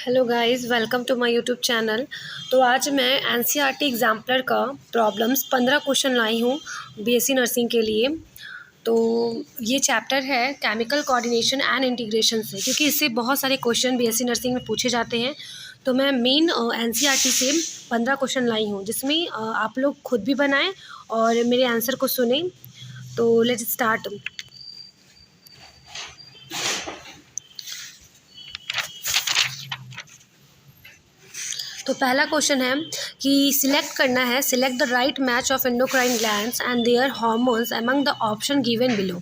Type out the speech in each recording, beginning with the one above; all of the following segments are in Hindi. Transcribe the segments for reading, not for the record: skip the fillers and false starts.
Hello guys, welcome to my YouTube channel. तो आज मैं एनसीईआरटी एग्जाम्पलर का प्रॉब्लम्स 15 क्वेश्चन लाई हूँ बीएससी नर्सिंग के लिए। तो ये चैप्टर है केमिकल कोऑर्डिनेशन एंड इंटीग्रेशन से, क्योंकि इससे बहुत सारे क्वेश्चन बीएससी नर्सिंग में पूछे जाते हैं। तो मैं मेन एनसीईआरटी से 15 क्वेश्चन लाई हूँ, जिसमें आप लोग खुद भी बनाएं और मेरे आंसर को सुनें। तो लेट्स स्टार्ट। तो पहला क्वेश्चन है कि सिलेक्ट करना है, select the right match of endocrine glands and their hormones among the option given below.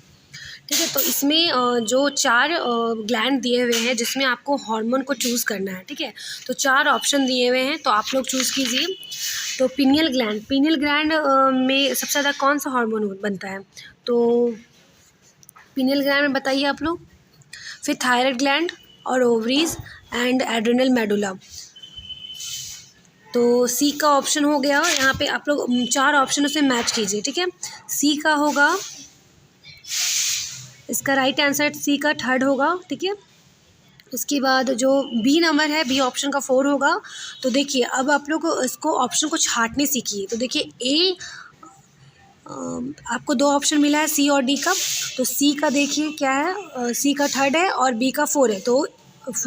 ठीक है, तो इसमें जो चार ग्लैंड दिए हुए हैं जिसमें आपको हार्मोन को चूज़ करना है। ठीक है, तो चार ऑप्शन दिए हुए हैं, तो आप लोग चूज़ कीजिए। तो पीनियल ग्लैंड में सबसे ज़्यादा कौन सा हार्मोन बनता है? तो पीनियल ग्लैंड में बताइए आप लोग। फिर थायराइड ग्लैंड और ओवरीज एंड एड्रेनल मेडुला। तो सी का ऑप्शन हो गया। यहाँ पे आप लोग चार ऑप्शनों से मैच कीजिए। ठीक है, सी का होगा, इसका राइट आंसर सी का थर्ड होगा। ठीक है, उसके बाद जो बी नंबर है, बी ऑप्शन का 4 होगा। तो देखिए, अब आप लोग इसको ऑप्शन को छांटने सीखिए। तो देखिए ए, आपको दो ऑप्शन मिला है सी और डी का। तो सी का देखिए क्या है, सी का थर्ड है और बी का 4 है, तो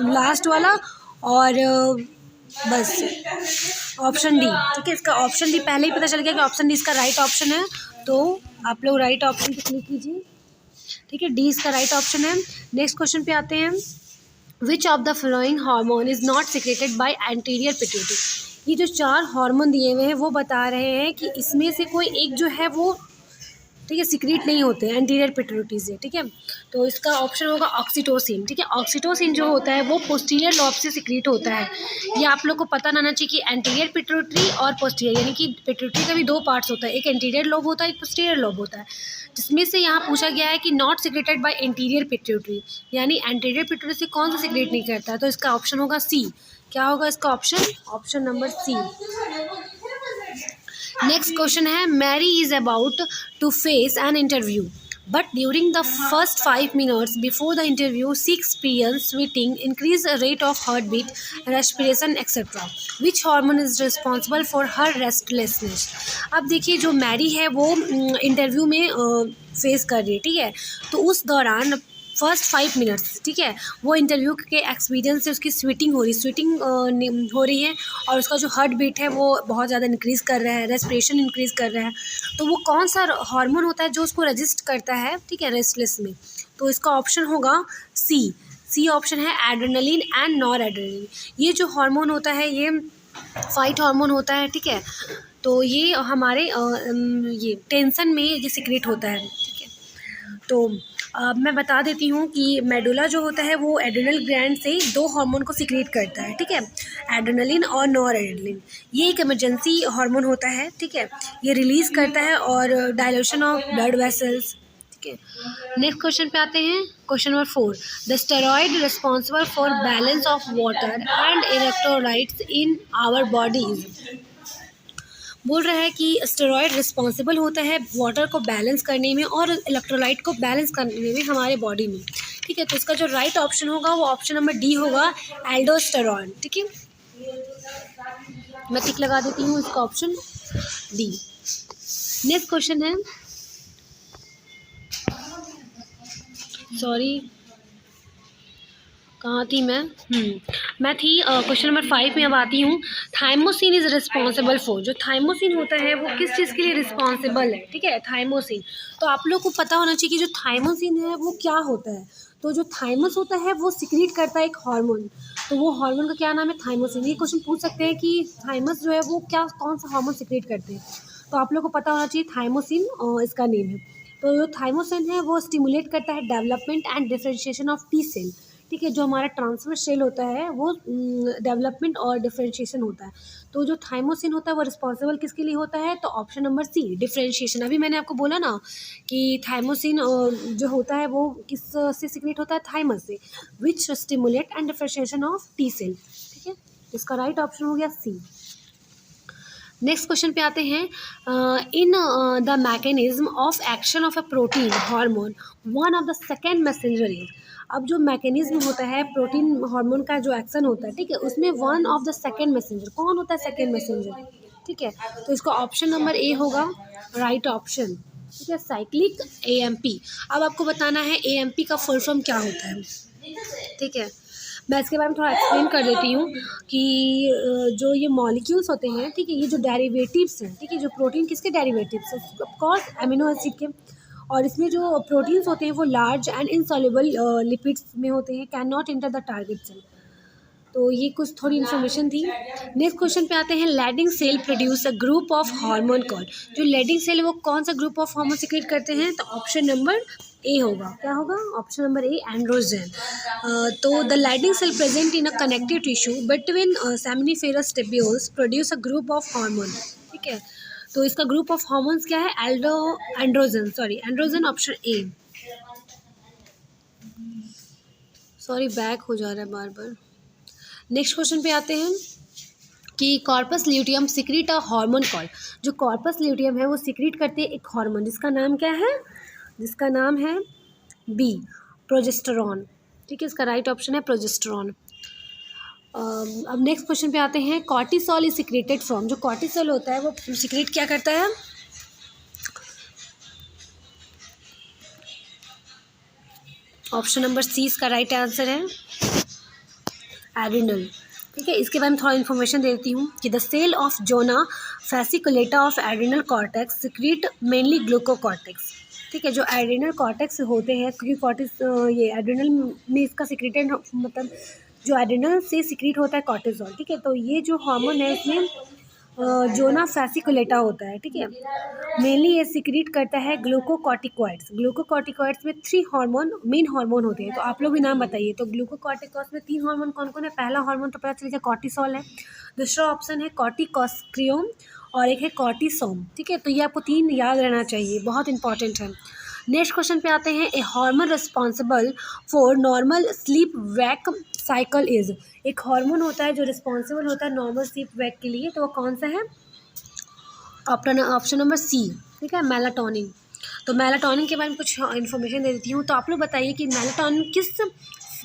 लास्ट वाला और बस ऑप्शन डी। ठीक है, इसका ऑप्शन डी पहले ही पता चल गया कि ऑप्शन डी इसका राइट ऑप्शन है, तो आप लोग राइट ऑप्शन पे क्लिक कीजिए। ठीक है, डी इसका राइट ऑप्शन है। नेक्स्ट क्वेश्चन पे आते हैं। Which of the following hormone is not secreted by anterior pituitary. ये जो चार हार्मोन दिए हुए हैं वो बता रहे हैं कि इसमें से कोई एक जो है वो, ठीक है, सीक्रेट नहीं होते हैं एंटीरियर पिट्यूटरी से। ठीक है, तो इसका ऑप्शन होगा ऑक्सीटोसिन। ठीक है, ऑक्सीटोसिन जो होता है वो पोस्टीरियर लोब से सीक्रेट होता है। ये आप लोग को पता रहना चाहिए कि एंटीरियर पिट्यूटरी और पोस्टीरियर, यानी कि पिट्यूटरी का भी दो पार्ट्स होता है, एक एंटीरियर लोब होता है, एक पोस्टीरियर लोब होता है, जिसमें से यहाँ पूछा गया है कि not secreted by anterior pituitary, यानी एंटीरियर पिट्यूटरी से कौन सा सिक्रेट नहीं करता है। तो इसका ऑप्शन होगा सी। क्या होगा इसका option? Option number C. Next question है, Mary is about to face an interview but during the first 5 minutes before the interview she experienced sweating, increased rate of heartbeat, respiration etc. which hormone is responsible for her restlessness? अब देखिए, जो मैरी है वो इंटरव्यू में फेस कर रही है। ठीक है, तो उस दौरान फर्स्ट 5 मिनट्स, ठीक है, वो इंटरव्यू के एक्सपीरियंस से उसकी स्वेटिंग हो रही है और उसका जो हार्ट बीट है वो बहुत ज़्यादा इंक्रीज़ कर रहा है, रेस्पिरेशन इंक्रीज़ कर रहा है। तो वो कौन सा हार्मोन होता है जो उसको रजिस्ट करता है, ठीक है, रेस्टलेस में? तो इसका ऑप्शन होगा सी। सी ऑप्शन है एड्रेनलिन एंड नॉर एड्रेनलिन। ये जो हार्मोन होता है ये फाइट हार्मोन होता है। ठीक है, तो ये हमारे ये टेंशन में ये सिक्रेट होता है। ठीक है, तो मैं बता देती हूँ कि मेडुला जो होता है वो एड्रेनल ग्लैंड से दो हार्मोन को सिक्रेट करता है। ठीक है, एड्रेनलिन और नॉर एड्रेनलिन। ये एक इमरजेंसी हार्मोन होता है। ठीक है, ये रिलीज़ करता है और डायलेशन ऑफ ब्लड वेसल्स। ठीक है, नेक्स्ट क्वेश्चन पे आते हैं। Question number 4, the steroid responsible for balance of water and electrolytes in our bodies. बोल रहा है कि स्टेरॉइड रिस्पॉन्सिबल होता है वाटर को बैलेंस करने में और इलेक्ट्रोलाइट को बैलेंस करने में हमारे बॉडी में। ठीक है, तो इसका जो राइट ऑप्शन होगा वो ऑप्शन नंबर डी होगा, एल्डोस्टेरॉन। ठीक है, मैं टिक लगा देती हूँ इसका ऑप्शन डी। नेक्स्ट क्वेश्चन है, सॉरी कहाँ थी मैं थी क्वेश्चन नंबर 5 में। अब आती हूँ। थाइमोसिन इज रिस्पॉन्सिबल फॉर, जो थाइमोसिन होता है वो किस चीज़ के लिए रिस्पॉन्सिबल है? ठीक है, थाइमोसिन। तो आप लोग को पता होना चाहिए कि जो थाइमोसिन है वो क्या होता है। तो जो थाइमस होता है वो सिक्रीट करता है एक हार्मोन, तो वो हार्मोन का क्या नाम है? थाइमोसिन। ये क्वेश्चन पूछ सकते हैं कि थाइमस जो है वो क्या, कौन सा हार्मोन सिक्रीट करते हैं। तो आप लोग को पता होना चाहिए थाइमोसिन इसका नेम है। तो जो थाइमोसिन है वो स्टिमुलेट करता है development and differentiation of T cell. ठीक है, जो हमारा ट्रांसफर सेल होता है वो डेवलपमेंट और डिफरेंशिएशन होता है। तो जो थाइमोसिन होता है वो रिस्पॉन्सिबल किसके लिए होता है? तो ऑप्शन नंबर सी, डिफरेंशिएशन। अभी मैंने आपको बोला ना कि थाइमोसिन जो होता है वो किस से सिक्रेट होता है? थाइमस से, which stimulate and differentiation of T cell. ठीक है, इसका राइट ऑप्शन हो गया सी। नेक्स्ट क्वेश्चन पे आते हैं, in the mechanism of action of a protein hormone one of the second messenger is. अब जो मैकेनिज्म होता है प्रोटीन हार्मोन का जो एक्शन होता है, ठीक है, उसमें one of the second messenger कौन होता है? सेकेंड मैसेंजर, ठीक है। तो इसका ऑप्शन नंबर ए होगा राइट ऑप्शन, ठीक है, साइक्लिक एएमपी। अब आपको बताना है एएमपी का फुल फॉर्म क्या होता है, ठीक है। मैं इसके बारे में थोड़ा एक्सप्लेन कर देती हूँ कि जो ये मॉलिक्यूल्स होते हैं, ठीक है, ये जो डेरिवेटिव्स हैं, ठीक है, जो प्रोटीन किसके डेरिवेटिव्स हैं? ऑफकोर्स अमीनो एसिड के। और इसमें जो प्रोटीन्स होते हैं वो लार्ज एंड इनसॉल्युबल लिपिड्स में होते हैं, can not enter the target cell. तो ये कुछ थोड़ी इन्फॉर्मेशन थी। नेक्स्ट क्वेश्चन पे आते हैं, Leydig cell produce a group of hormone called. जो लेडिंग सेल है वो कौन सा ग्रुप ऑफ हार्मोन सिक्रेट करते हैं? तो ऑप्शन नंबर ए होगा, क्या होगा? Option number A androgen. तो the Leydig cell present in a connective tissue between seminiferous tubules produce a group of hormone, ठीक है। तो इसका ग्रुप ऑफ हार्मोन्स क्या है? Androgen, option A. Sorry back हो जा रहा है बार बार। नेक्स्ट क्वेश्चन पे आते हैं कि corpus luteum secrete a hormone called. जो कॉर्पस ल्यूटियम है वो सिक्रीट करते हैं एक हार्मोन जिसका नाम क्या है? जिसका नाम है बी, प्रोजेस्टेरॉन, ठीक है। इसका राइट ऑप्शन है प्रोजेस्टेरॉन। अब नेक्स्ट क्वेश्चन पे आते हैं, कॉर्टिसोल इज सिक्रेटेड फ्रॉम। जो कॉर्टिसोल होता है वो सिक्रेट क्या करता है? ऑप्शन नंबर सी इसका राइट आंसर है, एड्रिनल, ठीक है। इसके बारे में थोड़ा इन्फॉर्मेशन देती हूँ कि the cell of zona fasciculata of adrenal cortex secrete mainly glucocortex, ठीक है। जो एड्रिनल कॉर्टेक्स होते हैं, क्योंकि ये एड्रिनल में इसका सिक्रेटेड मतलब जो एड्रिनल से सिक्रीट होता है कॉर्टिसोल, ठीक है। तो ये जो हार्मोन है इसमें जोना फैसिकुलेटा होता है, ठीक है। मेनली ये सिक्रीट करता है ग्लूकोकॉर्टिकॉइड्स। ग्लूकोकॉर्टिकॉइड्स में 3 हार्मोन मेन हार्मोन होते हैं, तो आप लोग भी नाम बताइए। तो ग्लूकोकॉर्टिकॉइड्स में 3 हार्मोन कौन कौन है? पहला हार्मोन तो पता चल गया कॉर्टिसोल है, दूसरा ऑप्शन है कॉर्टिकोस्ट्रियोम और एक है कॉर्टिसोम, ठीक है। तो ये आपको 3 याद रहना चाहिए, बहुत इंपॉर्टेंट है। नेक्स्ट क्वेश्चन पे आते हैं, a hormone responsible for normal sleep wake cycle is. एक हार्मोन होता है जो रिस्पॉन्सिबल होता है नॉर्मल स्लीप वैक के लिए, तो वो कौन सा है? ऑप्शन नंबर सी, ठीक है, मेलाटोनिन। तो मेलाटोनिन के बारे में कुछ इन्फॉर्मेशन दे देती हूँ। तो आप लोग बताइए कि मेलाटोनिन किस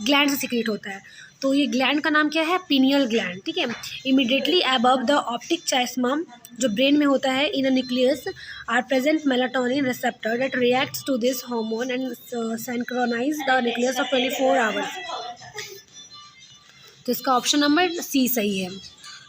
ग्लैंड से सिक्रेट होता है? तो ये ग्लैंड का नाम क्या है? पीनियल ग्लैंड, ठीक है। Immediately above the optic chiasma जो ब्रेन में होता है, in a nucleus are present melatonin receptor that reacts to this hormone and synchronize the nucleus of 24 hours. तो इसका ऑप्शन नंबर सी सही है।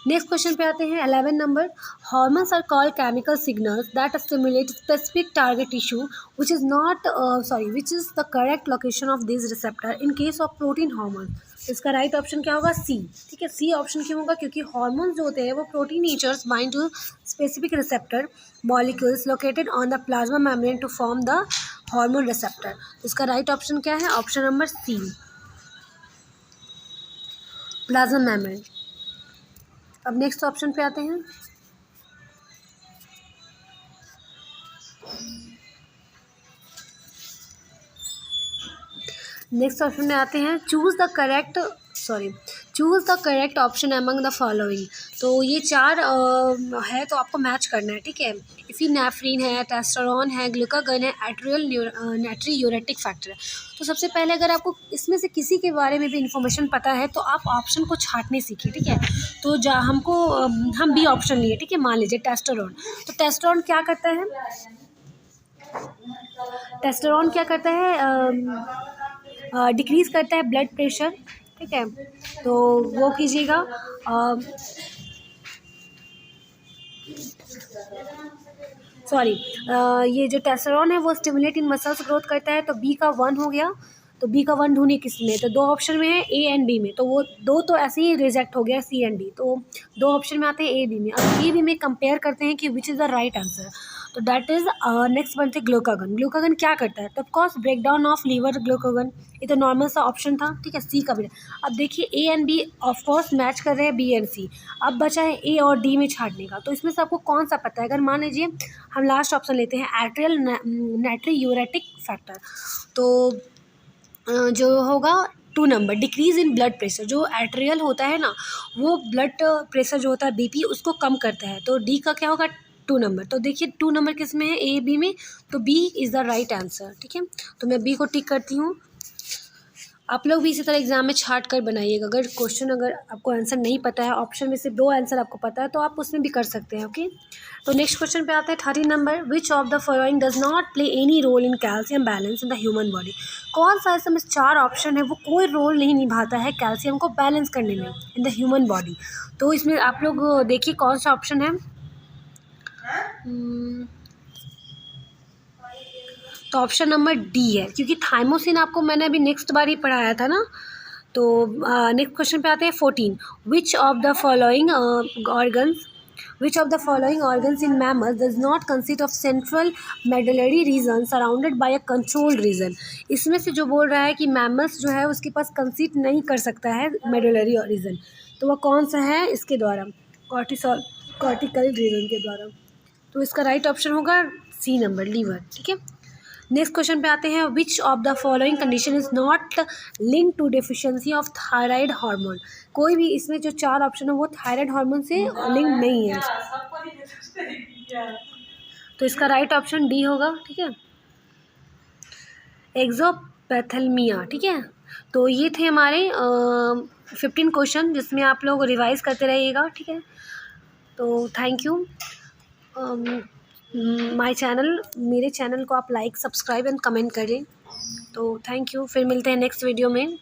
नेक्स्ट क्वेश्चन पे आते हैं, 11 number, hormones are called chemical signals that stimulate specific target tissue which is the correct location of this receptor in case of protein hormone. इसका राइट ऑप्शन क्या होगा? सी, ठीक है। सी ऑप्शन क्यों होगा? क्योंकि हार्मोन्स जो होते हैं वो protein natures bind to specific receptor molecules located on the plasma membrane to form the hormone receptor. इसका राइट ऑप्शन क्या है? Option number C, plasma membrane. अब नेक्स्ट ऑप्शन पे आते हैं, नेक्स्ट ऑप्शन में आते हैं, choose the correct option among the following. तो ये 4 है तो आपको मैच करना है, ठीक है। इफिनेफ्रिन है, टेस्टोस्टेरोन है, ग्लूकागन है, एट्रियल नाट्रियूरेटिक फैक्टर है। तो सबसे पहले अगर आपको इसमें से किसी के बारे में भी इन्फॉर्मेशन पता है तो आप ऑप्शन को छांटने सीखिए, ठीक है। तो हम बी ऑप्शन लिए, ठीक है। मान लीजिए टेस्टोस्टेरोन। तो टेस्टोस्टेरोन क्या करता है? टेस्टोस्टेरोन क्या करता है? डिक्रीज़ करता है ब्लड प्रेशर, ठीक है। तो वो कीजिएगा। ये जो टेस्टोस्टेरोन है वो स्टिमुलेट इन मसल्स ग्रोथ करता है, तो बी का 1 हो गया। तो बी का 1 ढूंढिए किस में? तो 2 ऑप्शन में है, ए एंड बी में, तो वो 2 तो ऐसे ही रिजेक्ट हो गया, सी एंड डी। तो 2 ऑप्शन में आते हैं ए बी में। अब ए बी में कंपेयर करते हैं कि which is the right answer. तो दैट इज़ नेक्स्ट बनते ग्लूकागन। ग्लूकागन क्या करता है? तो of course break down of liver glucagon, ये तो नॉर्मल सा ऑप्शन था, ठीक है। सी का भी। अब देखिए A and B of course match कर रहे हैं, बी एंड सी। अब बचा है ए और डी में छाटने का। तो इसमें से आपको कौन सा पता है? अगर मान लीजिए हम लास्ट ऑप्शन लेते हैं, एट्रियल नाट्रियूरेटिक फैक्टर, तो जो होगा 2 number decrease in blood pressure, जो आर्टेरियल होता है ना वो ब्लड प्रेशर जो होता है बीपी उसको कम करता है, तो डी का क्या होगा 2 नंबर। तो देखिए 2 नंबर किस में है, ए बी में, तो B is the right answer. ठीक है, तो मैं बी को टिक करती हूँ। आप लोग भी इसी तरह एग्जाम में छाट कर बनाइएगा। अगर क्वेश्चन अगर आपको आंसर नहीं पता है, ऑप्शन में से 2 आंसर आपको पता है तो आप उसमें भी कर सकते हैं। ओके, तो नेक्स्ट क्वेश्चन पे आते हैं 13 नंबर। Which of the following does not play any role in calcium balance in the human body. कौन सा ऐसा में 4 ऑप्शन है वो कोई रोल नहीं निभाता है कैल्शियम को बैलेंस करने में इन द ह्यूमन बॉडी। तो इसमें आप लोग देखिए कौन सा ऑप्शन है। तो ऑप्शन नंबर डी है, क्योंकि थाइमोसिन आपको मैंने अभी नेक्स्ट बार ही पढ़ाया था ना। तो नेक्स्ट क्वेश्चन पे आते हैं 14। Which of the following organs in mammals does not consist of central medullary region surrounded by a controlled region. इसमें से जो बोल रहा है कि मैमल्स जो है उसके पास कंसिस्ट नहीं कर सकता है मेडुलरी रीजन, तो वह कौन सा है इसके द्वारा, कॉर्टिकल रीजन के द्वारा। तो इसका राइट ऑप्शन होगा सी नंबर, लीवर। ठीक है, नेक्स्ट क्वेश्चन पे आते हैं। Which of the following condition is not link to deficiency of thyroid hormone. कोई भी इसमें जो 4 ऑप्शन है वो थायराइड हार्मोन से लिंक नहीं है, तो इसका राइट ऑप्शन डी होगा। ठीक है, एक्सोपैथेलमिया। ठीक है, तो ये थे हमारे 15 क्वेश्चन जिसमें आप लोग रिवाइज करते रहिएगा। ठीक है, तो थैंक यू। मेरे चैनल को आप लाइक सब्सक्राइब एंड कमेंट करें। तो थैंक यू, फिर मिलते हैं नेक्स्ट वीडियो में।